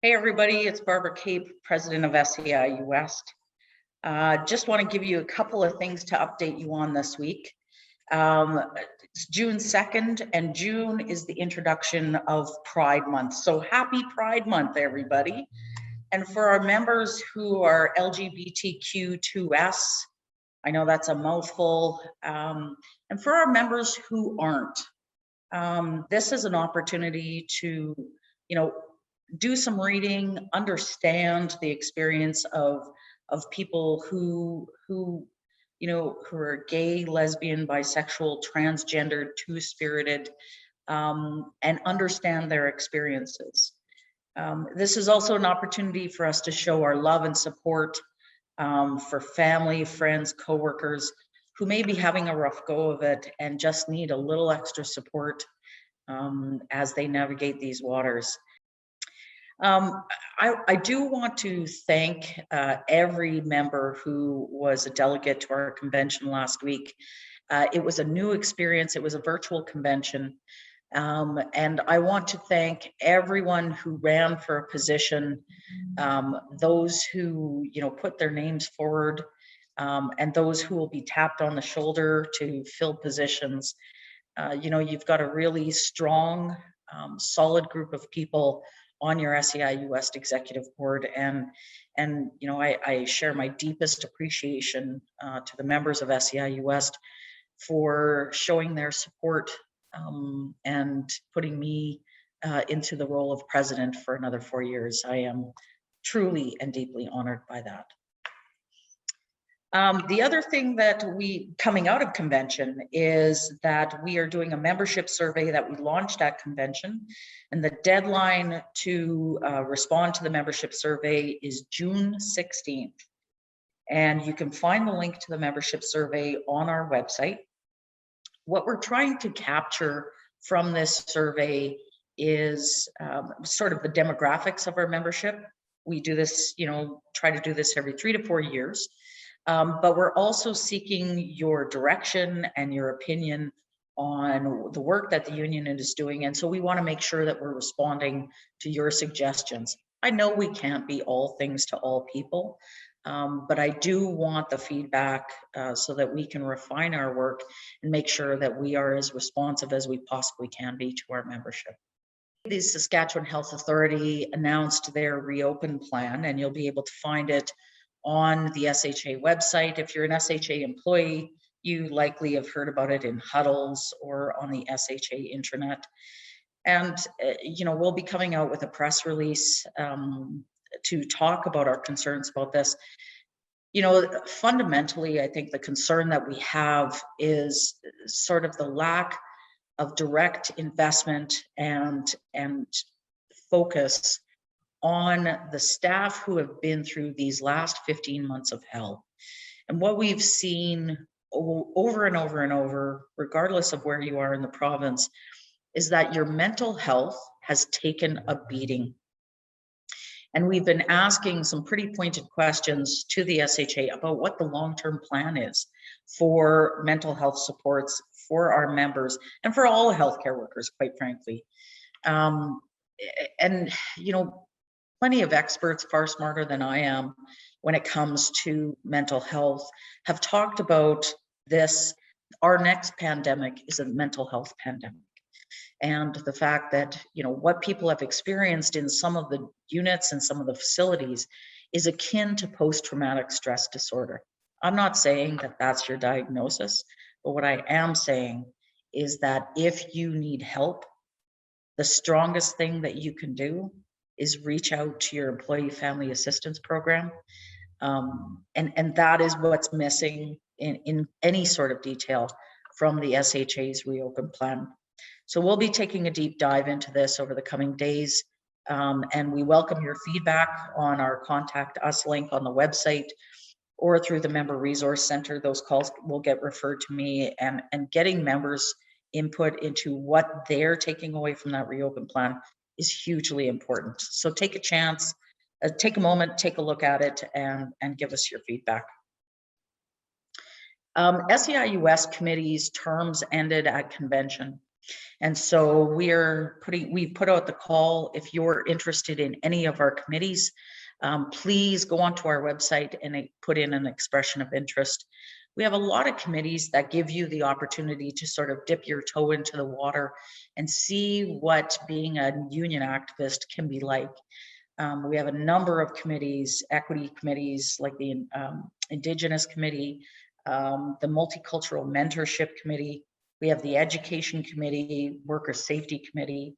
Hey everybody, it's Barbara Cape, President of SEIU West. Just want to give you a couple of things to update you on this week. It's June 2nd, and June is the introduction of Pride Month. So happy Pride Month, everybody. And for our members who are LGBTQ2S, I know that's a mouthful, and for our members who aren't, this is an opportunity to, do some reading, understand the experience of people who are gay, lesbian, bisexual, transgendered, two-spirited, and understand their experiences. This is also an opportunity for us to show our love and support for family, friends, coworkers who may be having a rough go of it and just need a little extra support as they navigate these waters. I do want to thank every member who was a delegate to our convention last week. It was a new experience. It was a virtual convention. And I want to thank everyone who ran for a position, those who, put their names forward, and those who will be tapped on the shoulder to fill positions. You've got a really strong, solid group of people on your SEIU West Executive Board, and I share my deepest appreciation to the members of SEIU West for showing their support and putting me into the role of president for another 4 years. I am truly and deeply honored by that. The other thing that coming out of convention is that we are doing a membership survey that we launched at convention, and the deadline to respond to the membership survey is June 16th. And you can find the link to the membership survey on our website. What we're trying to capture from this survey is sort of the demographics of our membership. We do this, try to do this every 3 to 4 years. But we're also seeking your direction and your opinion on the work that the union is doing. And so we want to make sure that we're responding to your suggestions. I know we can't be all things to all people, but I do want the feedback so that we can refine our work and make sure that we are as responsive as we possibly can be to our membership. The Saskatchewan Health Authority announced their reopen plan, and you'll be able to find it on the SHA website. If you're an SHA employee, you likely have heard about it in huddles or on the SHA intranet. And, we'll be coming out with a press release to talk about our concerns about this. Fundamentally, I think the concern that we have is sort of the lack of direct investment and focus on the staff who have been through these last 15 months of hell. And what we've seen over and over and over, regardless of where you are in the province, is that your mental health has taken a beating. And we've been asking some pretty pointed questions to the SHA about what the long-term plan is for mental health supports for our members and for all healthcare workers, quite frankly. Plenty of experts, far smarter than I am when it comes to mental health, have talked about this. Our next pandemic is a mental health pandemic. And the fact that, what people have experienced in some of the units and some of the facilities is akin to post-traumatic stress disorder. I'm not saying that that's your diagnosis, but what I am saying is that if you need help, the strongest thing that you can do is reach out to your employee family assistance program. And that is what's missing in any sort of detail from the SHA's reopen plan. So we'll be taking a deep dive into this over the coming days. And we welcome your feedback on our Contact Us link on the website or through the Member Resource Center. Those calls will get referred to me, and getting members' input into what they're taking away from that reopen plan is hugely important. So take a chance, take a moment, take a look at it, and give us your feedback. SEIU West committee's terms ended at convention. And so we put out the call. If you're interested in any of our committees, please go onto our website and put in an expression of interest. We have a lot of committees that give you the opportunity to sort of dip your toe into the water and see what being a union activist can be like. We have a number of committees, equity committees, like the Indigenous Committee, the Multicultural Mentorship Committee. We have the Education Committee, Worker Safety Committee.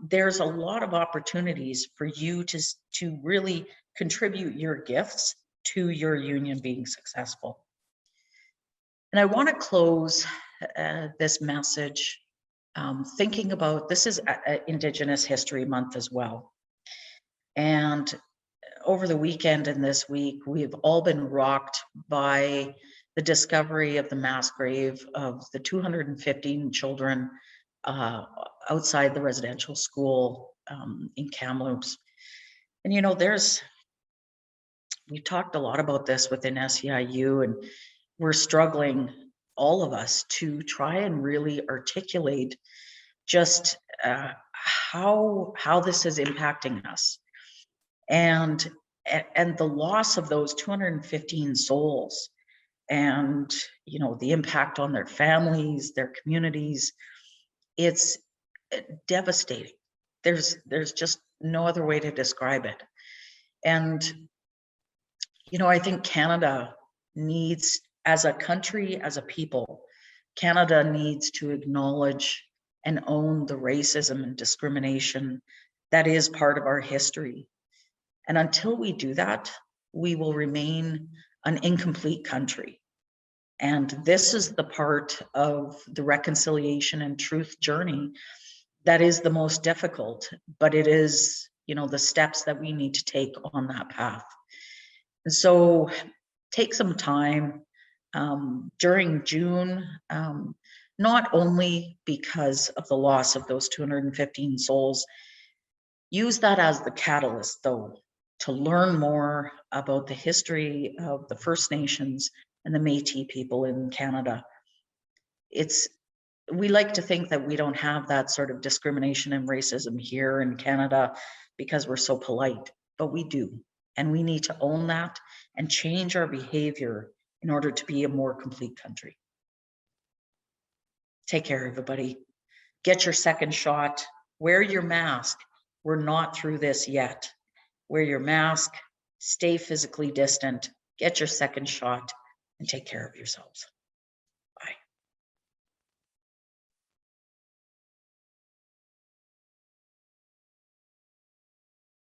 There's a lot of opportunities for you to really contribute your gifts to your union being successful. And I want to close this message thinking about, this is Indigenous History Month as well. And over the weekend and this week, we've all been rocked by the discovery of the mass grave of the 215 children outside the residential school in Kamloops. And you know, we talked a lot about this within SEIU, and we're struggling, all of us, to try and really articulate just how this is impacting us. And the loss of those 215 souls, and you know, the impact on their families, their communities, it's devastating. There's just no other way to describe it. And you know, I think Canada needs, as a country, as a people, Canada needs to acknowledge and own the racism and discrimination that is part of our history. And until we do that, we will remain an incomplete country. And this is the part of the reconciliation and truth journey that is the most difficult, but it is, you know, the steps that we need to take on that path. And so take some time during June, not only because of the loss of those 215 souls, use that as the catalyst, though, to learn more about the history of the First Nations and the Métis people in Canada. We like to think that we don't have that sort of discrimination and racism here in Canada because we're so polite, but we do. And we need to own that and change our behavior in order to be a more complete country. Take care, everybody. Get your second shot. Wear your mask. We're not through this yet. Wear your mask, stay physically distant, get your second shot, and take care of yourselves.